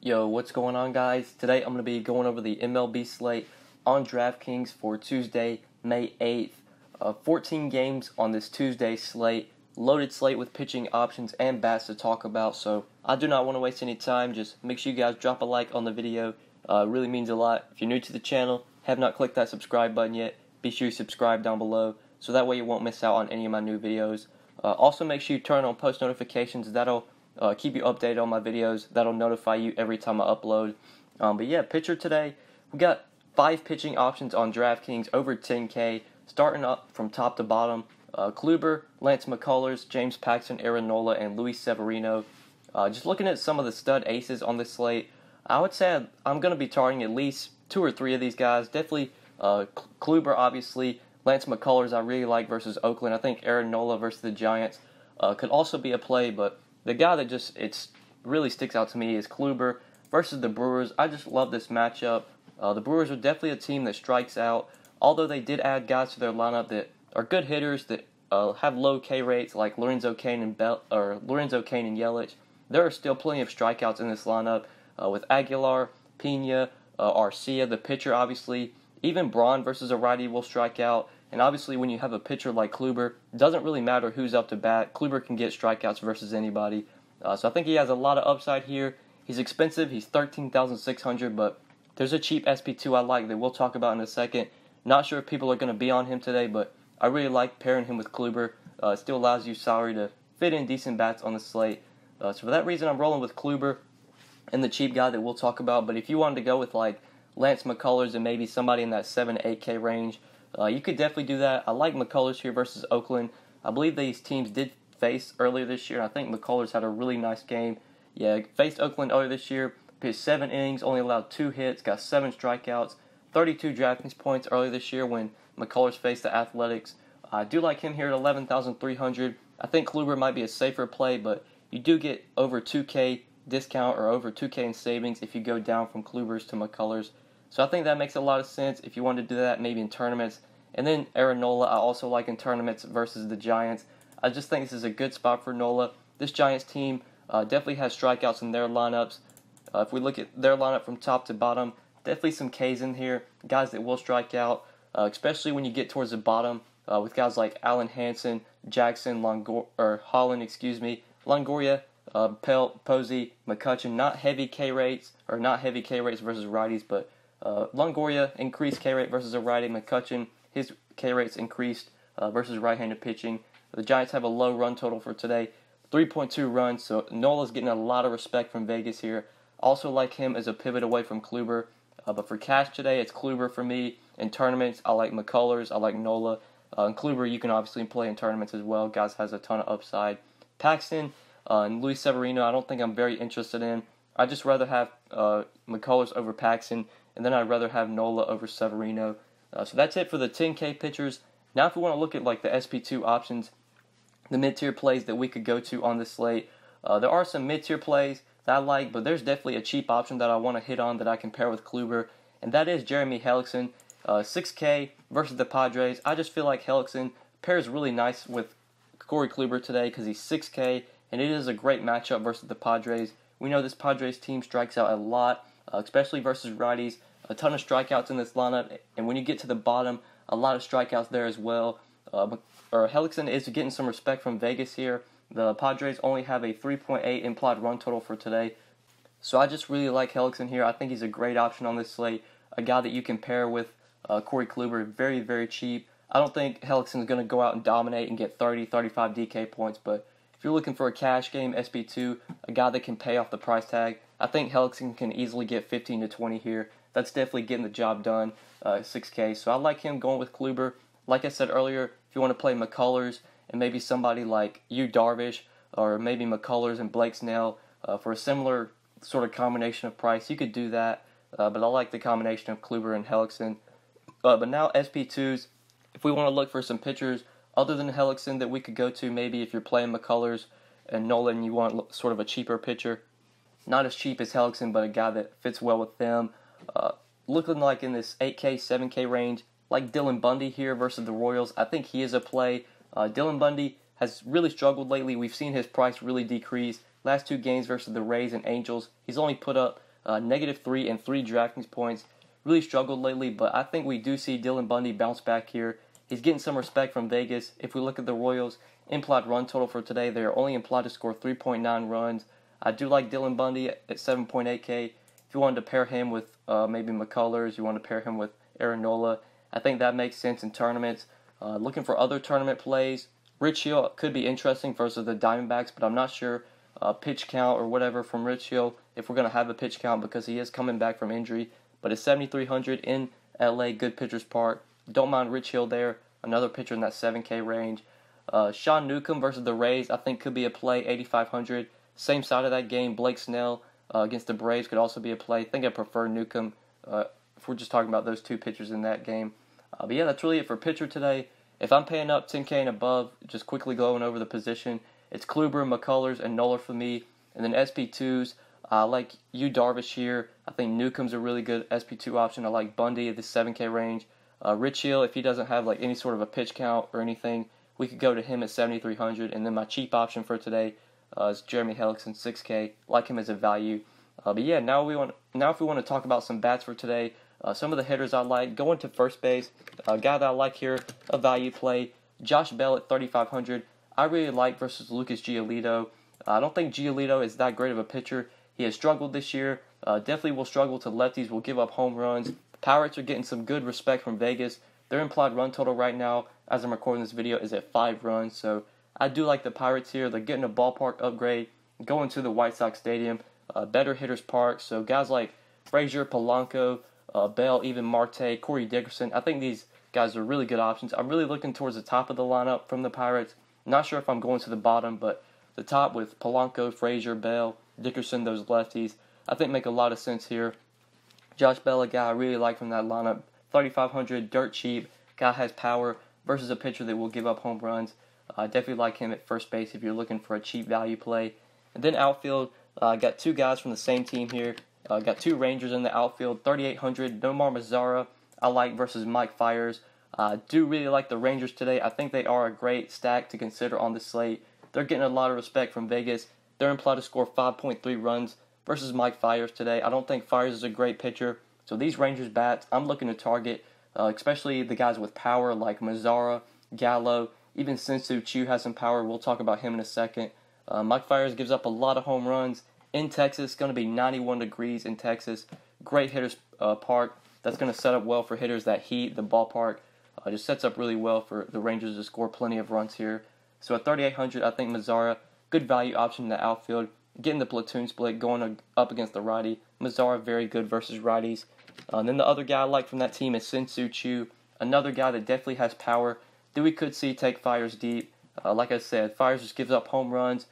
Yo, what's going on, guys? Today I'm going to be going over the MLB slate on DraftKings for Tuesday, May 8th. 14 games on this Tuesday slate, loaded slate with pitching options and bats to talk about, so I do not want to waste any time. Just make sure you guys drop a like on the video. It really means a lot. If you're new to the channel, have not clicked that subscribe button yet, be sure you subscribe down below, so that way you won't miss out on any of my new videos. Also, make sure you turn on post notifications. That'll keep you updated on my videos. That'll notify you every time I upload. But yeah, pitcher today, we got 5 pitching options on DraftKings over 10K, starting up from top to bottom. Kluber, Lance McCullers, James Paxton, Aaron Nola, and Luis Severino. Just looking at some of the stud aces on this slate, I would say I'm going to be targeting at least 2 or 3 of these guys. Definitely Kluber, obviously. Lance McCullers I really like versus Oakland. I think Aaron Nola versus the Giants could also be a play, but the guy that just really sticks out to me is Kluber versus the Brewers. I just love this matchup. The Brewers are definitely a team that strikes out, although they did add guys to their lineup that are good hitters that have low K rates like Lorenzo Cain and Yelich. There are still plenty of strikeouts in this lineup with Aguilar, Pena, Arcia, the pitcher obviously. Even Braun versus a righty will strike out. And obviously when you have a pitcher like Kluber, it doesn't really matter who's up to bat. Kluber can get strikeouts versus anybody. So I think he has a lot of upside here. He's expensive. He's $13,600, but there's a cheap SP2 I like that we'll talk about in a second. Not sure if people are going to be on him today, but I really like pairing him with Kluber. It still allows you salary to fit in decent bats on the slate. So for that reason, I'm rolling with Kluber and the cheap guy that we'll talk about. But if you wanted to go with like Lance McCullers and maybe somebody in that 7 to 8K range, you could definitely do that. I like McCullers here versus Oakland. I believe these teams did face earlier this year. I think McCullers had a really nice game. Yeah, faced Oakland earlier this year, pitched 7 innings, only allowed 2 hits, got 7 strikeouts, 32 DraftKings points earlier this year when McCullers faced the Athletics. I do like him here at 11,300. I think Kluber might be a safer play, but you do get over 2K discount or over 2K in savings if you go down from Klubers to McCullers. So I think that makes a lot of sense if you want to do that maybe in tournaments. And then Aaron Nola I also like in tournaments versus the Giants. I just think this is a good spot for Nola. This Giants team definitely has strikeouts in their lineups. If we look at their lineup from top to bottom, definitely some Ks in here, guys that will strike out, especially when you get towards the bottom with guys like Allen Hansen, Jackson, Holland, Longoria, Pelt, Posey, McCutchen. Not heavy K rates versus righties, but Longoria increased K rate versus a righty. McCutchen, his K rates increased versus right-handed pitching. The Giants have a low run total for today, 3.2 runs, so Nola's getting a lot of respect from Vegas here. Also like him as a pivot away from Kluber, but for cash today, it's Kluber for me. In tournaments, I like McCullers, I like Nola. And Kluber you can obviously play in tournaments as well. Guys has a ton of upside. Paxton and Luis Severino, I don't think I'm very interested in. I'd just rather have McCullers over Paxton, and then I'd rather have Nola over Severino. So that's it for the 10K pitchers. Now if we want to look at like the SP2 options, the mid-tier plays that we could go to on this slate, there are some mid-tier plays that I like, but there's definitely a cheap option that I want to hit on that I can pair with Kluber, and that is Jeremy Hellickson. 6K versus the Padres. I just feel like Hellickson pairs really nice with Corey Kluber today because he's 6K, and it is a great matchup versus the Padres. We know this Padres team strikes out a lot, especially versus righties. A ton of strikeouts in this lineup, and when you get to the bottom, a lot of strikeouts there as well. Hellickson is getting some respect from Vegas here. The Padres only have a 3.8 implied run total for today, so I just really like Hellickson here. I think he's a great option on this slate, a guy that you can pair with Corey Kluber, very, very cheap. I don't think Hellickson is going to go out and dominate and get 30, 35 DK points, but if you're looking for a cash game, SP2, a guy that can pay off the price tag, I think Hellickson can easily get 15 to 20 here. That's definitely getting the job done, 6K. So I like him going with Kluber. Like I said earlier, if you want to play McCullers and maybe somebody like Darvish, or maybe McCullers and Blake Snell for a similar sort of combination of price, you could do that. But I like the combination of Kluber and Hellickson. But now SP2s, if we want to look for some pitchers other than Hellickson that we could go to, maybe if you're playing McCullers and Nolan, you want sort of a cheaper pitcher. Not as cheap as Hellickson, but a guy that fits well with them. Looking like in this 8K, 7K range, like Dylan Bundy here versus the Royals. I think he is a play. Dylan Bundy has really struggled lately. We've seen his price really decrease. Last 2 games versus the Rays and Angels, he's only put up -3 and 3 DraftKings points. Really struggled lately, but I think we do see Dylan Bundy bounce back here. He's getting some respect from Vegas. If we look at the Royals' implied run total for today, they are only implied to score 3.9 runs. I do like Dylan Bundy at 7.8K. If you wanted to pair him with maybe McCullers, you want to pair him with Aaron Nola, I think that makes sense in tournaments. Looking for other tournament plays, Rich Hill could be interesting versus the Diamondbacks, but I'm not sure pitch count or whatever from Rich Hill if we're going to have a pitch count because he is coming back from injury. But it's 7,300 in LA, good pitcher's park. Don't mind Rich Hill there, another pitcher in that 7K range. Sean Newcomb versus the Rays, I think could be a play, 8,500. Same side of that game, Blake Snell against the Braves could also be a play. I think I prefer Newcomb if we're just talking about those two pitchers in that game. But yeah, that's really it for pitcher today. If I'm paying up 10K and above, just quickly going over the position, it's Kluber, McCullers, and Nola for me. And then SP2s, I like Yu Darvish here. I think Newcomb's a really good SP2 option. I like Bundy at the 7K range. Rich Hill, if he doesn't have like any sort of a pitch count or anything, we could go to him at 7,300. And then my cheap option for today is Jeremy Hellickson, 6K. Like him as a value. But yeah, now if we want to talk about some bats for today, some of the hitters I like, going to first base, a guy that I like here, a value play, Josh Bell at 3,500. I really like versus Lucas Giolito. I don't think Giolito is that great of a pitcher. He has struggled this year. Definitely will struggle to lefties, will give up home runs. Pirates are getting some good respect from Vegas. Their implied run total right now, as I'm recording this video, is at 5 runs. So I do like the Pirates here. They're getting a ballpark upgrade, going to the White Sox Stadium, better hitters park. So guys like Frazier, Polanco, Bell, even Marte, Corey Dickerson, I think these guys are really good options. I'm really looking towards the top of the lineup from the Pirates. Not sure if I'm going to the bottom, but the top with Polanco, Frazier, Bell, Dickerson, those lefties, I think make a lot of sense here. Josh Bell, a guy I really like from that lineup, 3,500, dirt cheap, guy has power versus a pitcher that will give up home runs. I definitely like him at first base if you're looking for a cheap value play. And then outfield, I got two guys from the same team here. Got two Rangers in the outfield, 3,800, Nomar Mazara, I like versus Mike Fiers. I do really like the Rangers today. I think they are a great stack to consider on the slate. They're getting a lot of respect from Vegas. They're implied to score 5.3 runs versus Mike Fiers today. I don't think Fiers is a great pitcher. So these Rangers bats, I'm looking to target, especially the guys with power like Mazara, Gallo, even Sensu Chu has some power. We'll talk about him in a second. Mike Fiers gives up a lot of home runs in Texas. Going to be 91 degrees in Texas. Great hitters park. That's going to set up well for hitters that heat the ballpark. Just sets up really well for the Rangers to score plenty of runs here. So at 3,800, I think Mazara, good value option in the outfield. Getting the platoon split, going up against the righty. Mazara, very good versus righties. And then the other guy I like from that team is Sensu Chu. Another guy that definitely has power that we could see take Fiers deep. Like I said, Fiers just gives up home runs.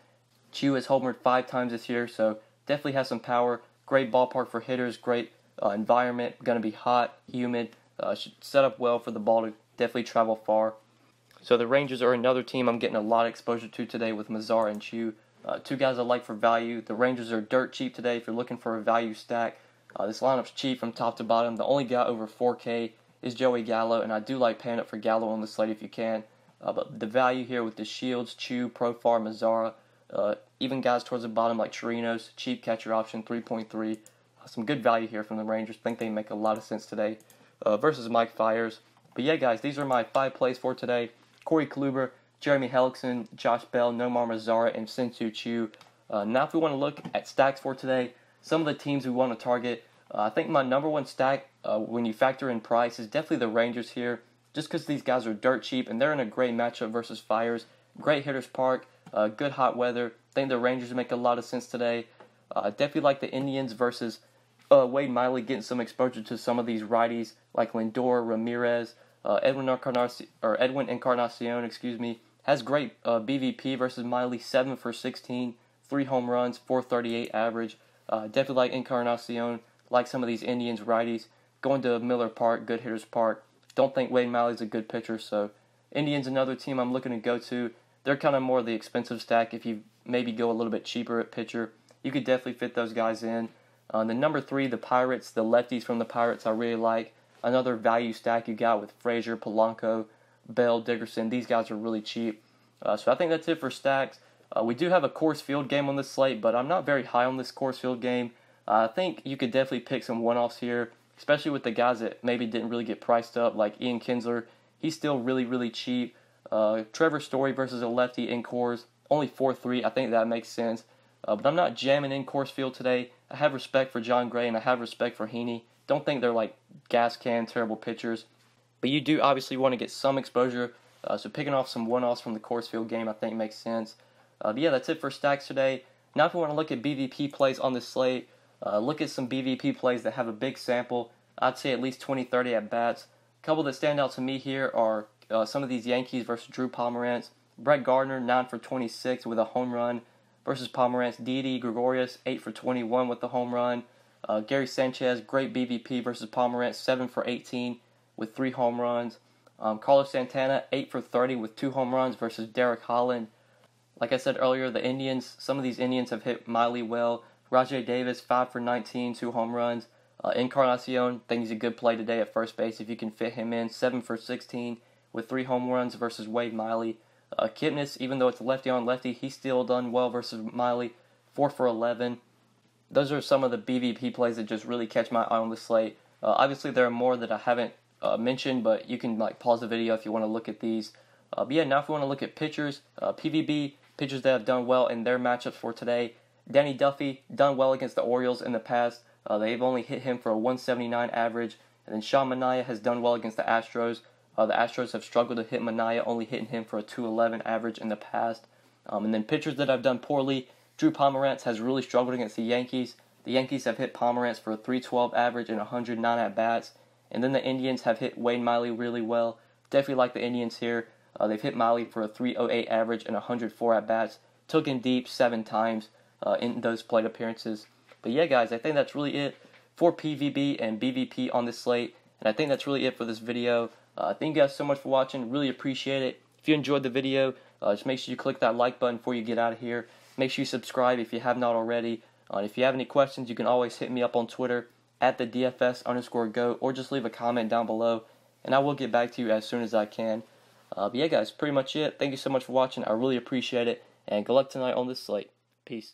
Chu has homered 5 times this year, so definitely has some power. Great ballpark for hitters, great environment. Going to be hot, humid. Should set up well for the ball to definitely travel far. So the Rangers are another team I'm getting a lot of exposure to today with Mazara and Chu. Two guys I like for value. The Rangers are dirt cheap today if you're looking for a value stack. This lineup's cheap from top to bottom. The only guy over 4K is Joey Gallo, and I do like paying up for Gallo on the slate if you can. But the value here with the Shields, Chu, Profar, Mazara, even guys towards the bottom like Chirinos, cheap catcher option, 3.3. Some good value here from the Rangers. Think they make a lot of sense today versus Mike Fiers. But yeah, guys, these are my 5 plays for today. Corey Kluber, Jeremy Hellickson, Josh Bell, Nomar Mazara, and Sensu Chu. Now if we want to look at stacks for today, some of the teams we want to target, I think my number one stack when you factor in price is definitely the Rangers here, just because these guys are dirt cheap and they're in a great matchup versus Fiers. Great hitters park, good hot weather. I think the Rangers make a lot of sense today. Definitely like the Indians versus Wade Miley, getting some exposure to some of these righties like Lindor, Ramirez, Edwin Encarnacion, has great BVP versus Miley, 7 for 16, 3 home runs, 438 average. Definitely like Encarnacion, like some of these Indians righties. Going to Miller Park, good hitters park. Don't think Wade Miley's a good pitcher, so Indians another team I'm looking to go to. They're kind of more the expensive stack. If you maybe go a little bit cheaper at pitcher, you could definitely fit those guys in. The number 3, the Pirates, the lefties from the Pirates I really like. Another value stack you got with Frazier, Polanco, Bell, Dickerson. These guys are really cheap. So I think that's it for stacks. We do have a Coors Field game on this slate, but I'm not very high on this Coors Field game. I think you could definitely pick some one-offs here, especially with the guys that maybe didn't really get priced up, like Ian Kinsler. He's still really, really cheap. Trevor Story versus a lefty in Coors, only 4.3. I think that makes sense. But I'm not jamming in Coors Field today. I have respect for John Gray and I have respect for Heaney. Don't think they're like gas can terrible pitchers. But you do obviously want to get some exposure. So picking off some one-offs from the Coors Field game I think makes sense. But yeah, that's it for stacks today. Now if you want to look at BVP plays on this slate, look at some BVP plays that have a big sample. I'd say at least 20-30 at-bats. A couple that stand out to me here are some of these Yankees versus Drew Pomeranz. Brett Gardner, 9 for 26 with a home run versus Pomeranz. Didi Gregorius, 8 for 21 with the home run. Gary Sanchez, great BVP versus Pomeranz, 7 for 18 with 3 home runs. Carlos Santana, 8 for 30 with 2 home runs versus Derek Holland. Like I said earlier, the Indians, some of these Indians have hit Miley well. Rajay Davis, 5 for 19, 2 home runs. Encarnacion, think he's a good play today at first base if you can fit him in. 7 for 16 with 3 home runs versus Wade Miley. Kipnis, even though it's lefty on lefty, he's still done well versus Miley. 4 for 11. Those are some of the BVP plays that just really catch my eye on the slate. Obviously, there are more that I haven't mentioned, but you can like pause the video if you want to look at these. But yeah, now if you want to look at pitchers, PVB, pitchers that have done well in their matchups for today. Danny Duffy, done well against the Orioles in the past. They've only hit him for a 179 average. And then Sean Manaea has done well against the Astros. The Astros have struggled to hit Manaea, only hitting him for a 211 average in the past. And then pitchers that have done poorly, Drew Pomeranz has really struggled against the Yankees. The Yankees have hit Pomeranz for a 312 average and 109 at-bats. And then the Indians have hit Wade Miley really well. Definitely like the Indians here. They've hit Miley for a 308 average and 104 at-bats. Took him deep 7 times in those plate appearances. But yeah, guys, I think that's really it for PVB and BVP on this slate. And I think that's really it for this video. Thank you guys so much for watching. Really appreciate it. If you enjoyed the video, just make sure you click that like button before you get out of here. Make sure you subscribe if you have not already. If you have any questions, you can always hit me up on Twitter at the DFS_GOAT or just leave a comment down below. And I will get back to you as soon as I can. But yeah, guys, pretty much it. Thank you so much for watching. I really appreciate it. And good luck tonight on this slate. Peace.